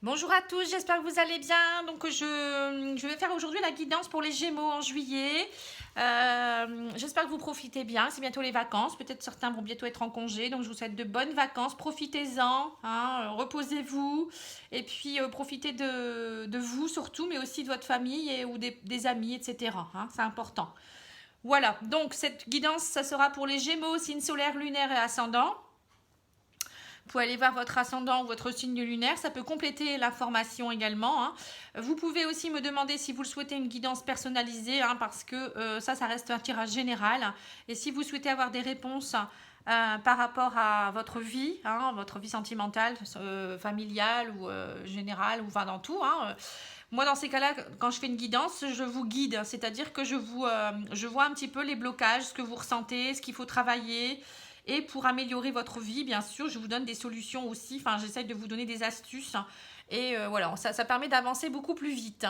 Bonjour à tous, j'espère que vous allez bien. Donc je vais faire aujourd'hui la guidance pour les Gémeaux en juillet. J'espère que vous profitez bien, c'est bientôt les vacances. Peut-être certains vont bientôt être en congé, donc je vous souhaite de bonnes vacances. Profitez-en, hein, reposez-vous et puis profitez de vous surtout, mais aussi de votre famille ou des amis, etc. Hein, c'est important. Voilà, donc cette guidance, ça sera pour les Gémeaux, signe solaire, lunaire et ascendant. Vous pouvez aller voir votre ascendant ou votre signe lunaire, ça peut compléter l'information également. Hein. Vous pouvez aussi me demander si vous le souhaitez une guidance personnalisée, hein, parce que ça reste un tirage général. Et si vous souhaitez avoir des réponses par rapport à votre vie sentimentale, familiale ou générale, ou enfin dans tout. Hein, moi, dans ces cas-là, quand je fais une guidance, je vous guide, c'est-à-dire que je vois un petit peu les blocages, ce que vous ressentez, ce qu'il faut travailler. Et pour améliorer votre vie, bien sûr, je vous donne des solutions aussi. Enfin, j'essaie de vous donner des astuces. Et voilà, ça permet d'avancer beaucoup plus vite.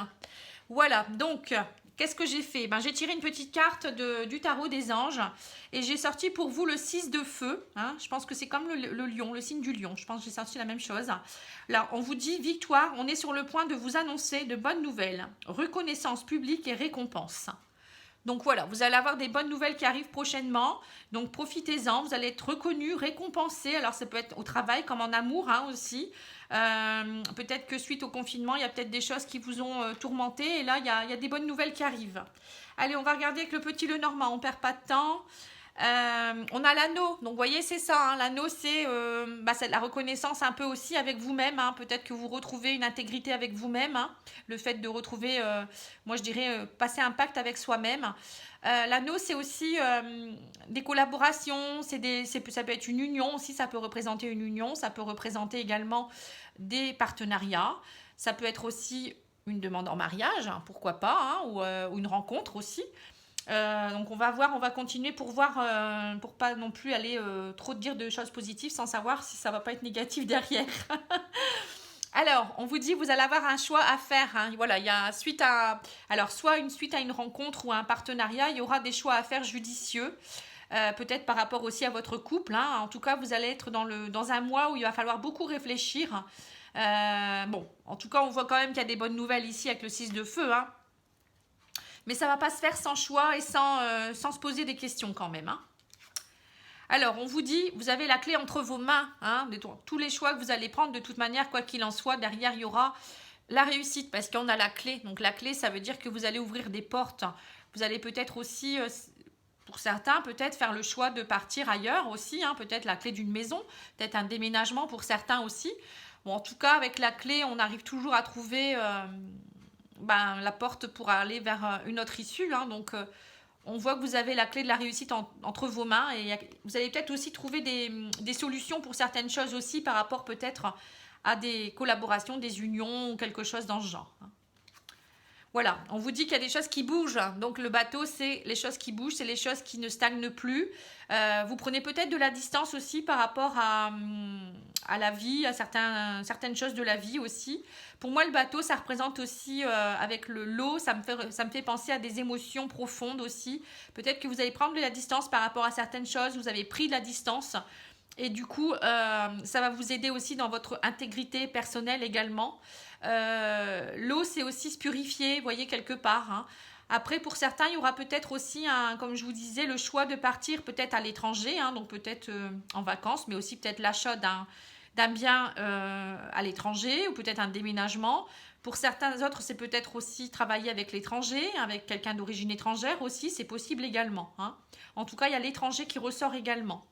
Voilà, donc, qu'est-ce que j'ai fait? J'ai tiré une petite carte du tarot des anges. Et j'ai sorti pour vous le 6 de feu. Hein. Je pense que c'est comme le lion, le signe du lion. Je pense que j'ai sorti la même chose. Là, on vous dit victoire. On est sur le point de vous annoncer de bonnes nouvelles. Reconnaissance publique et récompense. Donc voilà, vous allez avoir des bonnes nouvelles qui arrivent prochainement. Donc profitez-en, vous allez être reconnu, récompensé. Alors ça peut être au travail comme en amour, hein, aussi. Peut-être que suite au confinement, il y a peut-être des choses qui vous ont tourmenté. Et là, il y a des bonnes nouvelles qui arrivent. Allez, on va regarder avec le petit Lenormand. On ne perd pas de temps. On a l'anneau, donc vous voyez c'est ça, hein, l'anneau c'est la reconnaissance un peu aussi avec vous-même, hein, peut-être que vous retrouvez une intégrité avec vous-même, hein, le fait de retrouver, moi je dirais passer un pacte avec soi-même. L'anneau c'est aussi des collaborations, ça peut être une union aussi, ça peut représenter une union, ça peut représenter également des partenariats, ça peut être aussi une demande en mariage, hein, pourquoi pas, hein, ou une rencontre aussi. Donc on va voir, on va continuer pour voir, pour pas non plus aller trop dire de choses positives sans savoir si ça va pas être négatif derrière. Alors, on vous dit, vous allez avoir un choix à faire. Hein. Voilà, il y a alors soit une suite à une rencontre ou à un partenariat, il y aura des choix à faire judicieux. Peut-être par rapport aussi à votre couple. Hein. En tout cas, vous allez être dans un mois où il va falloir beaucoup réfléchir. Bon, en tout cas, on voit quand même qu'il y a des bonnes nouvelles ici avec le 6 de feu. Hein. Mais ça ne va pas se faire sans choix et sans se poser des questions quand même. Hein. Alors, on vous dit, vous avez la clé entre vos mains. Hein, de tous les choix que vous allez prendre, de toute manière, quoi qu'il en soit, derrière, il y aura la réussite parce qu'on a la clé. Donc, la clé, ça veut dire que vous allez ouvrir des portes. Vous allez peut-être aussi, pour certains, peut-être faire le choix de partir ailleurs aussi. Hein, peut-être la clé d'une maison, peut-être un déménagement pour certains aussi. Bon, en tout cas, avec la clé, on arrive toujours à trouver la porte pour aller vers une autre issue. Hein, donc, on voit que vous avez la clé de la réussite entre vos mains et vous allez peut-être aussi trouver des solutions pour certaines choses aussi par rapport peut-être à des collaborations, des unions ou quelque chose dans ce genre. Hein. Voilà, on vous dit qu'il y a des choses qui bougent. Donc le bateau, c'est les choses qui bougent, c'est les choses qui ne stagnent plus. Vous prenez peut-être de la distance aussi par rapport à la vie, à certaines choses de la vie aussi. Pour moi, le bateau, ça représente aussi, avec l'eau, ça me fait penser à des émotions profondes aussi. Peut-être que vous allez prendre de la distance par rapport à certaines choses, vous avez pris de la distance. Et du coup, ça va vous aider aussi dans votre intégrité personnelle également. L'eau, c'est aussi se purifier, vous voyez, quelque part. Hein. Après, pour certains, il y aura peut-être aussi, comme je vous disais, le choix de partir peut-être à l'étranger, hein, donc peut-être en vacances, mais aussi peut-être l'achat d'un bien à l'étranger ou peut-être un déménagement. Pour certains autres, c'est peut-être aussi travailler avec l'étranger, avec quelqu'un d'origine étrangère aussi, c'est possible également. Hein. En tout cas, il y a l'étranger qui ressort également.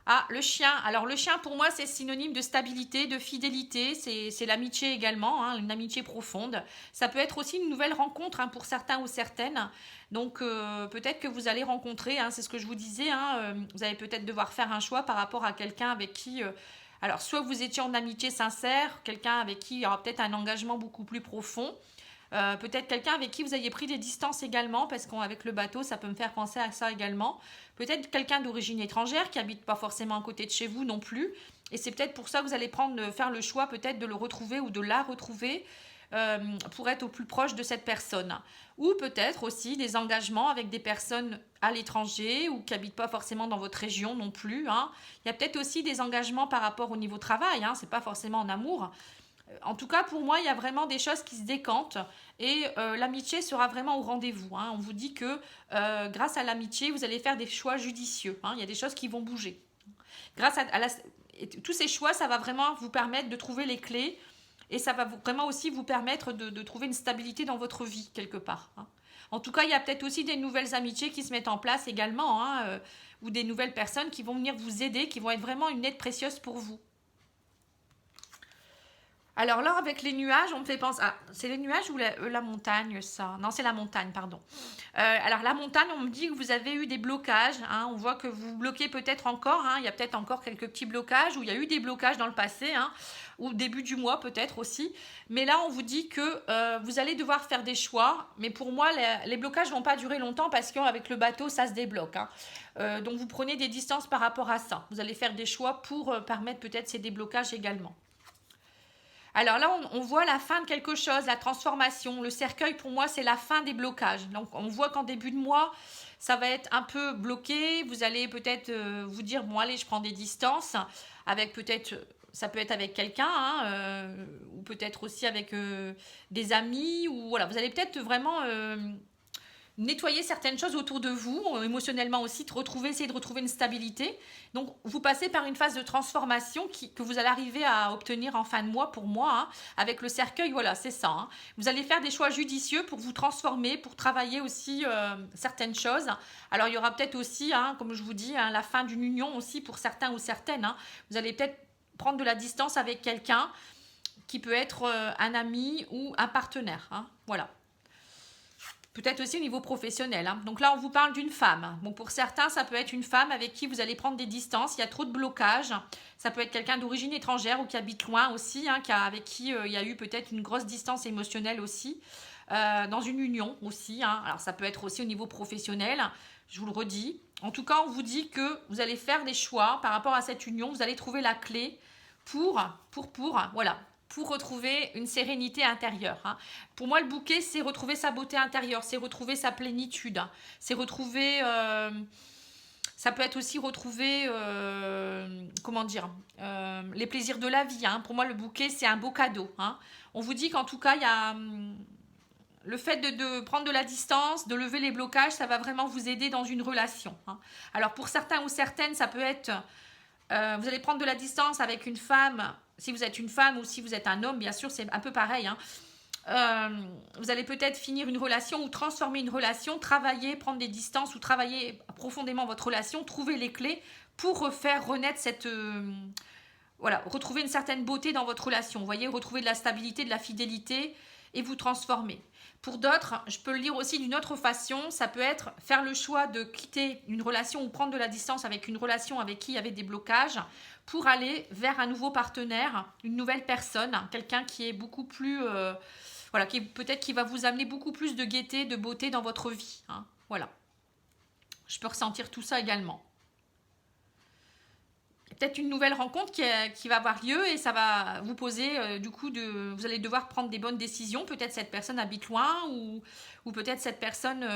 Ah, le chien. Alors, le chien, pour moi, c'est synonyme de stabilité, de fidélité. C'est l'amitié également, hein, une amitié profonde. Ça peut être aussi une nouvelle rencontre, hein, pour certains ou certaines. Donc, peut-être que vous allez rencontrer, hein, c'est ce que je vous disais, hein, vous allez peut-être devoir faire un choix par rapport à quelqu'un avec qui... alors, soit vous étiez en amitié sincère, quelqu'un avec qui il y aura peut-être un engagement beaucoup plus profond. Peut-être quelqu'un avec qui vous ayez pris des distances également, parce qu'avec le bateau, ça peut me faire penser à ça également. Peut-être quelqu'un d'origine étrangère qui habite pas forcément à côté de chez vous non plus. Et c'est peut-être pour ça que vous allez faire le choix peut-être de le retrouver ou de la retrouver. pour être au plus proche de cette personne. Ou peut-être aussi des engagements avec des personnes à l'étranger ou qui n'habitent pas forcément dans votre région non plus. Hein. Il y a peut-être aussi des engagements par rapport au niveau travail, hein, c'est pas forcément en amour. En tout cas, pour moi, il y a vraiment des choses qui se décantent et l'amitié sera vraiment au rendez-vous. Hein. On vous dit que grâce à l'amitié, vous allez faire des choix judicieux. Hein. Il y a des choses qui vont bouger. Grâce tous ces choix, ça va vraiment vous permettre de trouver les clés et ça va vraiment aussi vous permettre de trouver une stabilité dans votre vie quelque part. Hein. En tout cas, il y a peut-être aussi des nouvelles amitiés qui se mettent en place également, hein, ou des nouvelles personnes qui vont venir vous aider, qui vont être vraiment une aide précieuse pour vous. Alors là, avec les nuages, on me fait penser... Ah, c'est les nuages ou la montagne, ça? Non, c'est la montagne, pardon. Alors la montagne, on me dit que vous avez eu des blocages. Hein, on voit que vous bloquez peut-être encore. Hein, il y a peut-être encore quelques petits blocages ou il y a eu des blocages dans le passé. Hein, ou début du mois peut-être aussi. Mais là, on vous dit que vous allez devoir faire des choix. Mais pour moi, les blocages ne vont pas durer longtemps parce qu'avec le bateau, ça se débloque. Hein. Donc vous prenez des distances par rapport à ça. Vous allez faire des choix pour permettre peut-être ces déblocages également. Alors là, on voit la fin de quelque chose, la transformation. Le cercueil, pour moi, c'est la fin des blocages. Donc, on voit qu'en début de mois, ça va être un peu bloqué. Vous allez peut-être vous dire, bon, allez, je prends des distances. Avec peut-être, ça peut être avec quelqu'un, hein, ou peut-être aussi avec des amis. Ou voilà, vous allez peut-être vraiment nettoyer certaines choses autour de vous, émotionnellement aussi, essayer de retrouver une stabilité. Donc, vous passez par une phase de transformation que vous allez arriver à obtenir en fin de mois pour moi. Hein, avec le cercueil, voilà, c'est ça. Hein. Vous allez faire des choix judicieux pour vous transformer, pour travailler aussi certaines choses. Alors, il y aura peut-être aussi, hein, comme je vous dis, hein, la fin d'une union aussi pour certains ou certaines. Hein. Vous allez peut-être prendre de la distance avec quelqu'un qui peut être un ami ou un partenaire. Hein, voilà. Peut-être aussi au niveau professionnel. Hein. Donc là, on vous parle d'une femme. Bon, pour certains, ça peut être une femme avec qui vous allez prendre des distances. Il y a trop de blocages. Ça peut être quelqu'un d'origine étrangère ou qui habite loin aussi, hein, avec qui il y a eu peut-être une grosse distance émotionnelle aussi. Dans une union aussi. Hein. Alors, ça peut être aussi au niveau professionnel. Je vous le redis. En tout cas, on vous dit que vous allez faire des choix par rapport à cette union. Vous allez trouver la clé pour retrouver une sérénité intérieure. Hein. Pour moi, le bouquet, c'est retrouver sa beauté intérieure, c'est retrouver sa plénitude, hein. C'est retrouver... ça peut être aussi retrouver, les plaisirs de la vie. Hein. Pour moi, le bouquet, c'est un beau cadeau. Hein. On vous dit qu'en tout cas, il y a... le fait de prendre de la distance, de lever les blocages, ça va vraiment vous aider dans une relation. Hein. Alors, pour certains ou certaines, ça peut être... vous allez prendre de la distance avec une femme, si vous êtes une femme ou si vous êtes un homme, bien sûr, c'est un peu pareil. Hein. Vous allez peut-être finir une relation ou transformer une relation, travailler, prendre des distances ou travailler profondément votre relation, trouver les clés pour faire renaître retrouver une certaine beauté dans votre relation. Vous voyez, retrouver de la stabilité, de la fidélité et vous transformer. Pour d'autres, je peux le lire aussi d'une autre façon, ça peut être faire le choix de quitter une relation ou prendre de la distance avec une relation avec qui il y avait des blocages pour aller vers un nouveau partenaire, une nouvelle personne, quelqu'un qui est beaucoup plus... peut-être qui va vous amener beaucoup plus de gaieté, de beauté dans votre vie. Hein, voilà. Je peux ressentir tout ça également. Peut-être une nouvelle rencontre qui va avoir lieu et ça va vous poser, vous allez devoir prendre des bonnes décisions. Peut-être cette personne habite loin ou peut-être cette personne,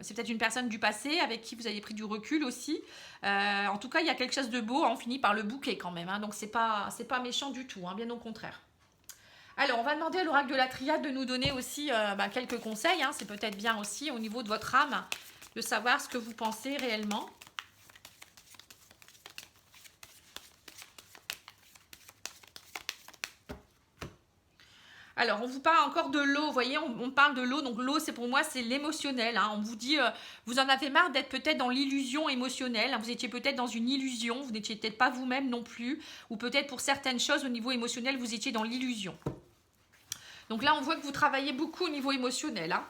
c'est peut-être une personne du passé avec qui vous avez pris du recul aussi. En tout cas, il y a quelque chose de beau, on finit par le bouquet quand même. Hein, donc, c'est pas méchant du tout, hein, bien au contraire. Alors, on va demander à l'oracle de la triade de nous donner aussi quelques conseils. Hein, c'est peut-être bien aussi au niveau de votre âme de savoir ce que vous pensez réellement. Alors, on vous parle encore de l'eau, vous voyez, on parle de l'eau, donc l'eau, c'est pour moi, c'est l'émotionnel. Hein. On vous dit, vous en avez marre d'être peut-être dans l'illusion émotionnelle, hein. Vous étiez peut-être dans une illusion, vous n'étiez peut-être pas vous-même non plus, ou peut-être pour certaines choses au niveau émotionnel, vous étiez dans l'illusion. Donc là, on voit que vous travaillez beaucoup au niveau émotionnel. Hein.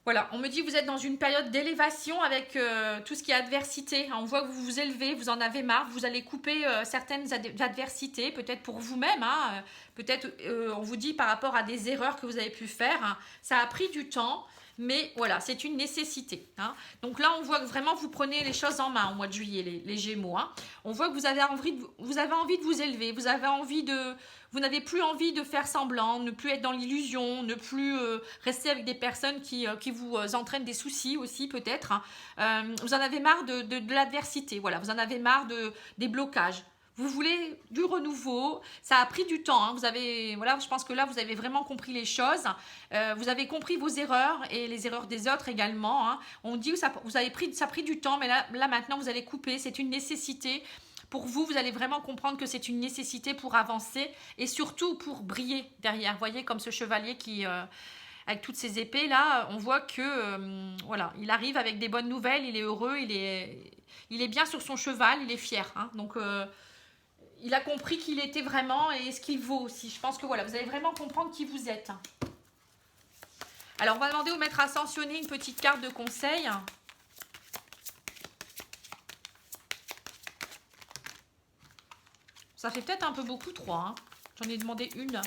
Voilà, on me dit que vous êtes dans une période d'élévation avec tout ce qui est adversité. On voit que vous vous élevez, vous en avez marre, vous allez couper certaines adversités, peut-être pour vous-même. Hein, peut-être, on vous dit par rapport à des erreurs que vous avez pu faire. Hein, ça a pris du temps, mais voilà, c'est une nécessité. Hein. Donc là, on voit que vraiment vous prenez les choses en main au mois de juillet, les Gémeaux. Hein. On voit que vous avez envie de vous élever, vous n'avez plus envie de faire semblant, ne plus être dans l'illusion, ne plus rester avec des personnes qui vous entraînent des soucis aussi peut-être. Hein. Vous en avez marre de l'adversité, voilà, vous en avez marre des blocages. Vous voulez du renouveau, ça a pris du temps. Hein. Voilà, je pense que là, vous avez vraiment compris les choses. Vous avez compris vos erreurs et les erreurs des autres également. Hein. On dit que ça a pris du temps, mais là maintenant, vous allez couper. C'est une nécessité. Pour vous, vous allez vraiment comprendre que c'est une nécessité pour avancer et surtout pour briller derrière. Vous voyez, comme ce chevalier qui... avec toutes ces épées là, on voit que voilà, il arrive avec des bonnes nouvelles, il est heureux, il est bien sur son cheval, il est fier. Hein. Donc... il a compris qui il était vraiment et ce qu'il vaut aussi. Je pense que voilà, vous allez vraiment comprendre qui vous êtes. Alors, on va demander au maître ascensionné une petite carte de conseil. Ça fait peut-être un peu beaucoup, 3. Hein. J'en ai demandé une.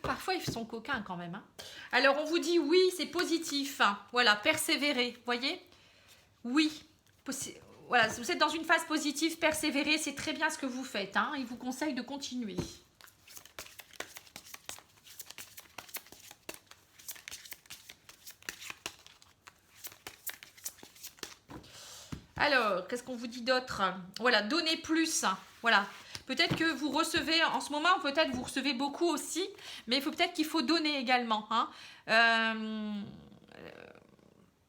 Parfois, ils sont coquins quand même. Hein. Alors, on vous dit oui, c'est positif. Voilà, persévérer. Voyez? Oui. Voilà, vous êtes dans une phase positive, persévérez, c'est très bien ce que vous faites. Hein. Il vous conseille de continuer. Alors, qu'est-ce qu'on vous dit d'autre? Voilà, donnez plus. Voilà, peut-être que vous recevez, en ce moment, peut-être vous recevez beaucoup aussi, mais il faut peut-être qu'il faut donner également. Hein.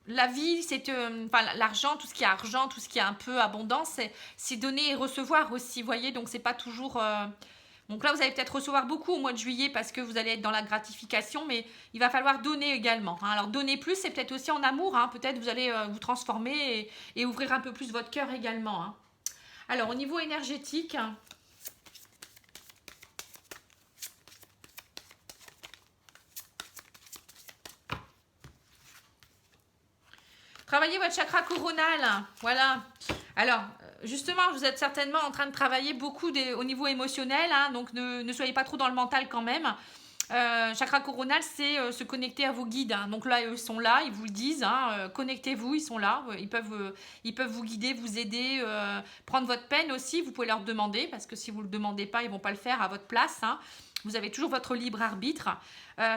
La vie, c'est l'argent, tout ce qui est argent, tout ce qui est un peu abondance, c'est donner et recevoir aussi, vous voyez, donc c'est pas toujours... Donc là, vous allez peut-être recevoir beaucoup au mois de juillet parce que vous allez être dans la gratification, mais il va falloir donner également. Hein. Alors donner plus, c'est peut-être aussi en amour, hein. Peut-être vous allez vous transformer et ouvrir un peu plus votre cœur également. Hein. Alors au niveau énergétique... Travaillez votre chakra coronal, voilà. Alors, justement, vous êtes certainement en train de travailler beaucoup au niveau émotionnel, hein, donc ne soyez pas trop dans le mental quand même. Chakra coronal, c'est se connecter à vos guides. Hein. Donc là, ils sont là, ils vous le disent. Hein, connectez-vous, ils sont là. Ils peuvent vous guider, vous aider, prendre votre peine aussi. Vous pouvez leur demander, parce que si vous ne le demandez pas, ils ne vont pas le faire à votre place. Hein. Vous avez toujours votre libre arbitre.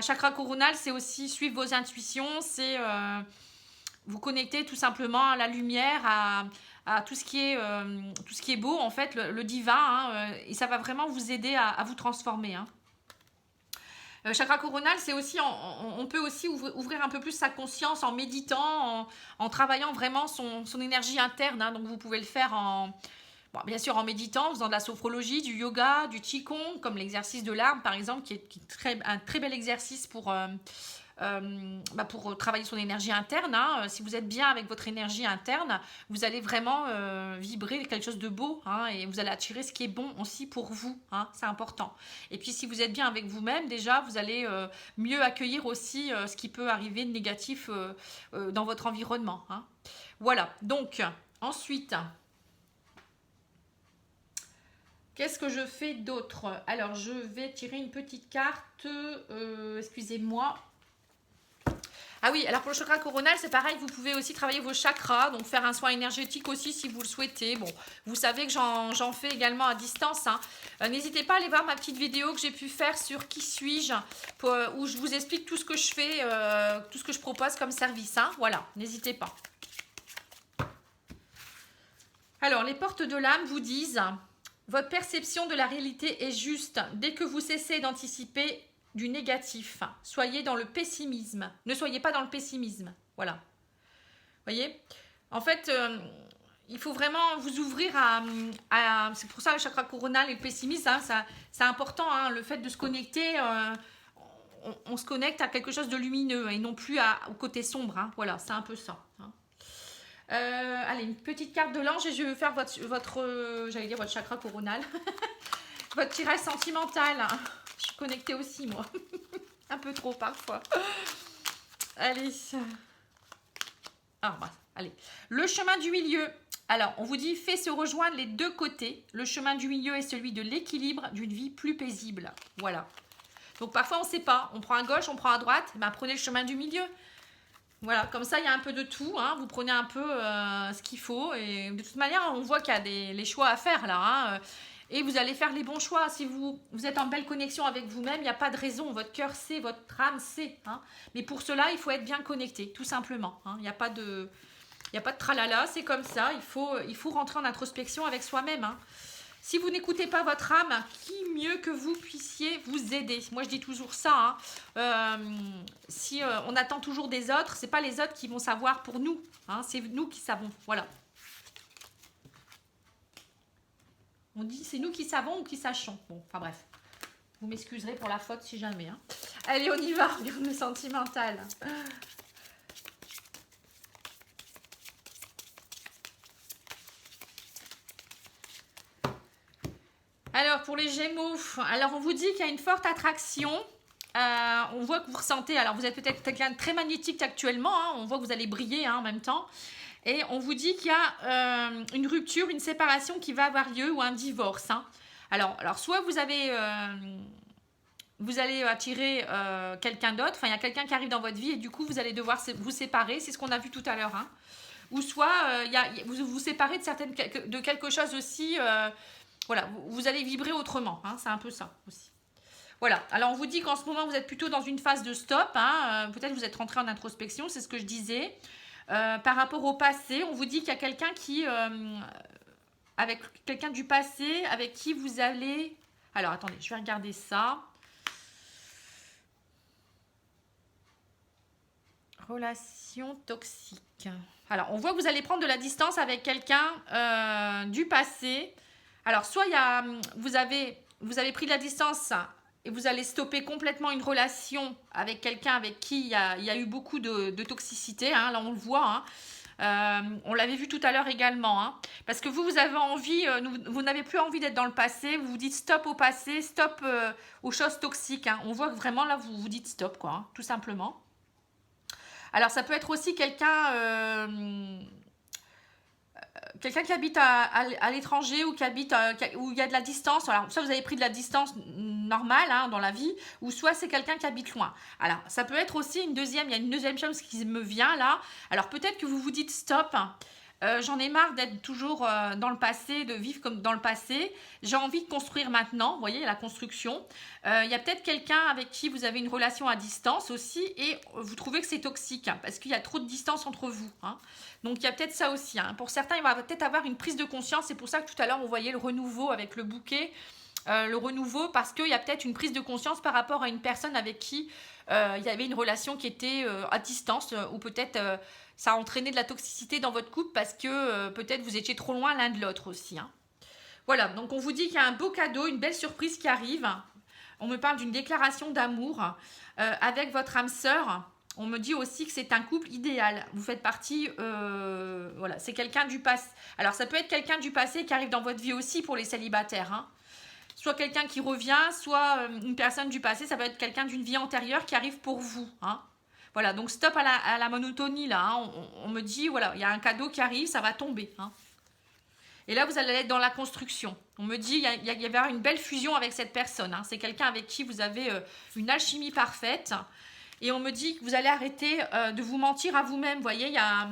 Chakra coronal, c'est aussi suivre vos intuitions, c'est... vous connectez tout simplement à la lumière, à tout ce qui est beau, en fait, le divin, hein, et ça va vraiment vous aider à vous transformer. Hein. Chakra coronal, c'est aussi, on peut aussi ouvrir un peu plus sa conscience en méditant, en travaillant vraiment son énergie interne. Hein. Donc vous pouvez le faire bon, bien sûr en méditant, en faisant de la sophrologie, du yoga, du qigong, comme l'exercice de l'arbre par exemple, qui est un très bel exercice pour travailler son énergie interne. Hein. Si vous êtes bien avec votre énergie interne, vous allez vraiment vibrer quelque chose de beau, hein, et vous allez attirer ce qui est bon aussi pour vous. Hein. C'est important. Et puis si vous êtes bien avec vous-même, déjà, vous allez mieux accueillir aussi ce qui peut arriver de négatif dans votre environnement. Hein. Voilà. Donc, ensuite... Qu'est-ce que je fais d'autre? Alors, je vais tirer une petite carte. Excusez-moi. Ah oui, alors pour le chakra coronal, c'est pareil. Vous pouvez aussi travailler vos chakras. Donc, faire un soin énergétique aussi si vous le souhaitez. Bon, vous savez que j'en fais également à distance. Hein. N'hésitez pas à aller voir ma petite vidéo que j'ai pu faire sur Qui suis-je, où je vous explique tout ce que je fais, tout ce que je propose comme service. Hein. Voilà, n'hésitez pas. Alors, les portes de l'âme vous disent... Votre perception de la réalité est juste dès que vous cessez d'anticiper du négatif. Soyez dans le pessimisme. Ne soyez pas dans le pessimisme. Voilà. Vous voyez? En fait, il faut vraiment vous ouvrir à c'est pour ça le chakra coronal et le pessimisme, hein, c'est important. Hein, le fait de se connecter, on se connecte à quelque chose de lumineux et non plus au côté sombre. Hein, voilà, c'est un peu ça. Hein. Allez, une petite carte de l'ange et je vais faire j'allais dire votre chakra coronal, votre tirage sentimental. Je suis connectée aussi, moi, un peu trop parfois. Allez, allez, le chemin du milieu. Alors, on vous dit, fait se rejoindre les deux côtés. Le chemin du milieu est celui de l'équilibre d'une vie plus paisible. Voilà. Donc parfois on ne sait pas, on prend à gauche, on prend à droite, ben, prenez le chemin du milieu. Voilà, comme ça il y a un peu de tout, hein. Vous prenez un peu ce qu'il faut et de toute manière on voit qu'il y a les choix à faire là, hein. Et vous allez faire les bons choix. Si vous êtes en belle connexion avec vous-même, il n'y a pas de raison, votre cœur sait, votre âme sait, hein. Mais pour cela il faut être bien connecté, tout simplement, hein. Il n'y a pas de tralala, c'est comme ça, il faut rentrer en introspection avec soi-même, hein. Si vous n'écoutez pas votre âme, qui mieux que vous puissiez vous aider? Moi, je dis toujours ça, hein. Si on attend toujours des autres, c'est pas les autres qui vont savoir pour nous, hein, c'est nous qui savons. Voilà. On dit c'est nous qui savons ou qui sachons. Bon, enfin bref. Vous m'excuserez pour la faute si jamais, hein. Allez, on y va, le sentimental. Alors, pour les Gémeaux, alors on vous dit qu'il y a une forte attraction. On voit que vous ressentez, alors vous êtes peut-être quelqu'un de très magnétique actuellement, hein, on voit que vous allez briller, hein, en même temps. Et on vous dit qu'il y a une rupture, une séparation qui va avoir lieu ou un divorce, hein. Alors soit vous allez attirer quelqu'un d'autre, enfin il y a quelqu'un qui arrive dans votre vie et du coup vous allez devoir vous séparer, c'est ce qu'on a vu tout à l'heure, hein. Ou soit vous vous séparez de quelque chose aussi. Voilà, vous allez vibrer autrement, hein, c'est un peu ça aussi. Voilà, alors on vous dit qu'en ce moment vous êtes plutôt dans une phase de stop, hein, peut-être vous êtes rentré en introspection, c'est ce que je disais. Par rapport au passé, on vous dit qu'il y a quelqu'un avec quelqu'un du passé, avec qui vous allez... Alors attendez, je vais regarder ça. Relation toxique. Alors on voit que vous allez prendre de la distance avec quelqu'un du passé. Alors, soit vous avez pris de la distance et vous allez stopper complètement une relation avec quelqu'un avec qui il y a eu beaucoup de toxicité, hein, là on le voit, hein. On l'avait vu tout à l'heure également, hein, parce que vous avez envie, vous n'avez plus envie d'être dans le passé, vous vous dites stop au passé, stop aux choses toxiques, hein. On voit que vraiment là vous vous dites stop, quoi, hein, tout simplement. Alors ça peut être aussi quelqu'un qui habite à l'étranger ou où il y a de la distance. Alors, soit vous avez pris de la distance normale, hein, dans la vie, ou soit c'est quelqu'un qui habite loin. Alors, ça peut être aussi il y a une deuxième chose qui me vient là. Alors, peut-être que vous vous dites stop. J'en ai marre d'être toujours dans le passé, de vivre comme dans le passé. J'ai envie de construire maintenant. Vous voyez, la construction. Il y a peut-être quelqu'un avec qui vous avez une relation à distance aussi et vous trouvez que c'est toxique, hein, parce qu'il y a trop de distance entre vous, hein. Donc, il y a peut-être ça aussi, hein. Pour certains, il va peut-être avoir une prise de conscience. C'est pour ça que tout à l'heure, on voyait le renouveau avec le bouquet. Le renouveau, parce qu'il y a peut-être une prise de conscience par rapport à une personne avec qui il y avait une relation qui était à distance, ou peut-être ça a entraîné de la toxicité dans votre couple parce que peut-être vous étiez trop loin l'un de l'autre aussi, hein. Voilà, donc on vous dit qu'il y a un beau cadeau, une belle surprise qui arrive. On me parle d'une déclaration d'amour avec votre âme sœur. On me dit aussi que c'est un couple idéal. Vous faites partie, voilà, c'est quelqu'un du passé. Alors ça peut être quelqu'un du passé qui arrive dans votre vie aussi pour les célibataires, hein. Soit quelqu'un qui revient, soit une personne du passé, ça peut être quelqu'un d'une vie antérieure qui arrive pour vous, hein. Voilà, donc stop à la monotonie là, hein. On me dit, voilà, il y a un cadeau qui arrive, ça va tomber, hein. Et là, vous allez être dans la construction. On me dit, il y avoir une belle fusion avec cette personne, hein. C'est quelqu'un avec qui vous avez une alchimie parfaite. Et on me dit que vous allez arrêter de vous mentir à vous-même. Vous voyez, il y a...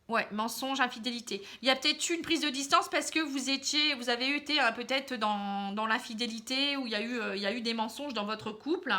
ouais, mensonge, infidélité. Il y a peut-être eu une prise de distance parce que vous avez été peut-être dans l'infidélité, où il y a eu des mensonges dans votre couple.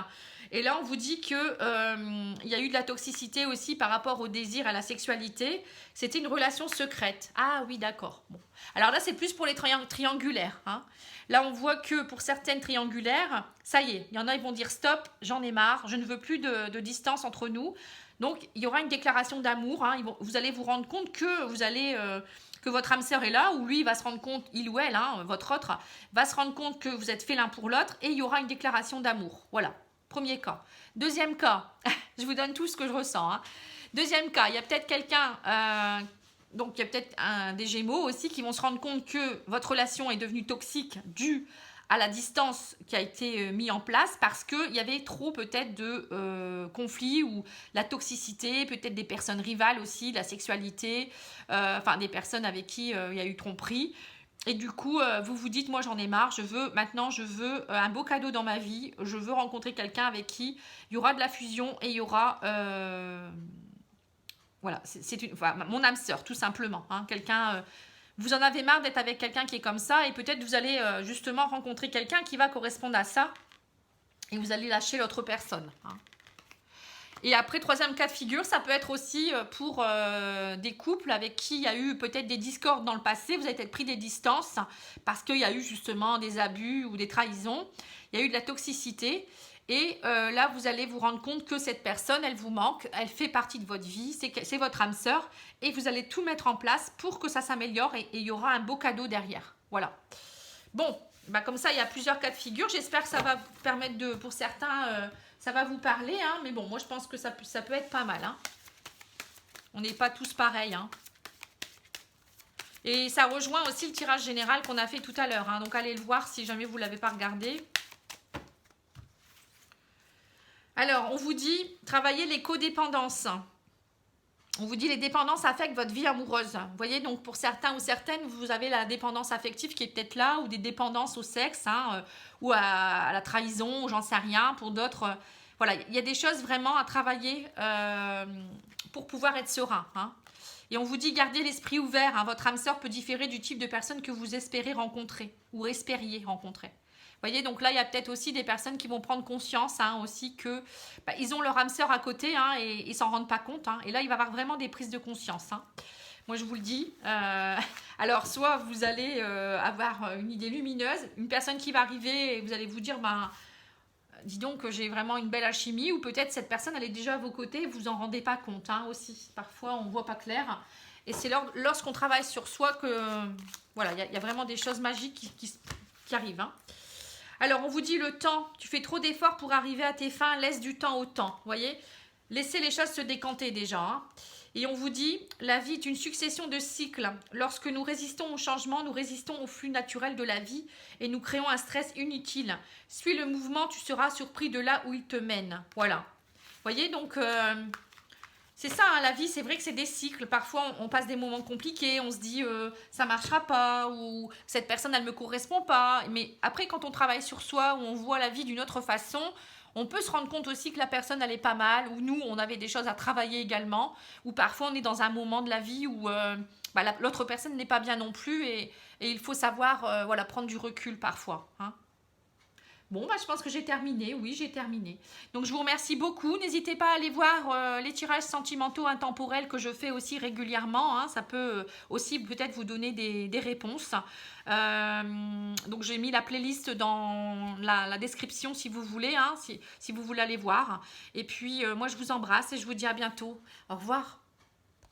Et là, on vous dit que il y a eu de la toxicité aussi par rapport au désir, à la sexualité. C'était une relation secrète. Ah oui, d'accord. Bon. Alors là, c'est plus pour les triangulaires, hein. Là, on voit que pour certaines triangulaires, ça y est, il y en a, ils vont dire stop, j'en ai marre, je ne veux plus de distance entre nous. Donc, il y aura une déclaration d'amour, hein. Vous allez vous rendre compte que votre âme sœur est là, ou lui va se rendre compte, il ou elle, hein, votre autre, va se rendre compte que vous êtes fait l'un pour l'autre, et il y aura une déclaration d'amour. Voilà, premier cas. Deuxième cas, je vous donne tout ce que je ressens, hein. Deuxième cas, il y a peut-être quelqu'un, donc il y a peut-être des Gémeaux aussi qui vont se rendre compte que votre relation est devenue toxique due à la distance qui a été mise en place parce qu'il y avait trop peut-être de conflits ou la toxicité, peut-être des personnes rivales aussi, la sexualité, enfin des personnes avec qui il y a eu tromperie. Et du coup, vous vous dites, moi j'en ai marre, maintenant je veux un beau cadeau dans ma vie, je veux rencontrer quelqu'un avec qui il y aura de la fusion et il y aura, voilà, enfin, mon âme sœur, tout simplement. Hein, quelqu'un, vous en avez marre d'être avec quelqu'un qui est comme ça et peut-être vous allez justement rencontrer quelqu'un qui va correspondre à ça et vous allez lâcher l'autre personne. Hein. Et après, troisième cas de figure, ça peut être aussi pour des couples avec qui il y a eu peut-être des discordes dans le passé. Vous avez peut-être pris des distances parce qu'il y a eu justement des abus ou des trahisons. Il y a eu de la toxicité. Et là, vous allez vous rendre compte que cette personne, elle vous manque. Elle fait partie de votre vie. C'est votre âme sœur. Et vous allez tout mettre en place pour que ça s'améliore. Et il y aura un beau cadeau derrière. Voilà. Bon, bah comme ça, il y a plusieurs cas de figure. J'espère que ça va vous permettre de, pour certains... ça va vous parler, hein, mais bon, moi je pense que ça peut être pas mal. Hein. On n'est pas tous pareils. Hein. Et ça rejoint aussi le tirage général qu'on a fait tout à l'heure. Hein, donc allez le voir si jamais vous ne l'avez pas regardé. Alors, on vous dit, travailler les codépendances. On vous dit, les dépendances affectent votre vie amoureuse. Vous voyez, donc pour certains ou certaines, vous avez la dépendance affective qui est peut-être là, ou des dépendances au sexe, hein, ou à la trahison, ou j'en sais rien. Pour d'autres, voilà, il y a des choses vraiment à travailler pour pouvoir être serein. Hein. Et on vous dit, gardez l'esprit ouvert. Hein, votre âme sœur peut différer du type de personne que vous espérez rencontrer, ou espériez rencontrer. Vous voyez, donc là, il y a peut-être aussi des personnes qui vont prendre conscience hein, aussi que ils ont leur âme sœur à côté hein, et ils s'en rendent pas compte. Hein, et là, il va y avoir vraiment des prises de conscience. Hein. Moi, je vous le dis. Alors, soit vous allez avoir une idée lumineuse, une personne qui va arriver et vous allez vous dire, dis donc que j'ai vraiment une belle alchimie, ou peut-être cette personne, elle est déjà à vos côtés et vous en rendez pas compte hein, aussi. Parfois, on voit pas clair. Et c'est lorsqu'on travaille sur soi que, voilà, il y a vraiment des choses magiques qui arrivent. Hein. Alors, on vous dit le temps, tu fais trop d'efforts pour arriver à tes fins, laisse du temps au temps, vous voyez. Laissez les choses se décanter déjà. Hein. Et on vous dit, la vie est une succession de cycles. Lorsque nous résistons au changement, nous résistons au flux naturel de la vie et nous créons un stress inutile. Suis le mouvement, tu seras surpris de là où il te mène. Voilà. Vous voyez, donc... c'est ça, hein, la vie, c'est vrai que c'est des cycles. Parfois, on passe des moments compliqués, on se dit ça marchera pas, ou cette personne, elle me correspond pas. Mais après, quand on travaille sur soi, ou on voit la vie d'une autre façon, on peut se rendre compte aussi que la personne, elle est pas mal, ou nous, on avait des choses à travailler également, ou parfois, on est dans un moment de la vie où l'autre personne n'est pas bien non plus, et il faut savoir voilà, prendre du recul parfois. Hein. Bon, je pense que j'ai terminé. Oui, j'ai terminé. Donc, je vous remercie beaucoup. N'hésitez pas à aller voir les tirages sentimentaux intemporels que je fais aussi régulièrement. Hein. Ça peut aussi peut-être vous donner des réponses. Donc, j'ai mis la playlist dans la description si vous voulez, hein, si vous voulez aller voir. Et puis, moi, je vous embrasse et je vous dis à bientôt. Au revoir.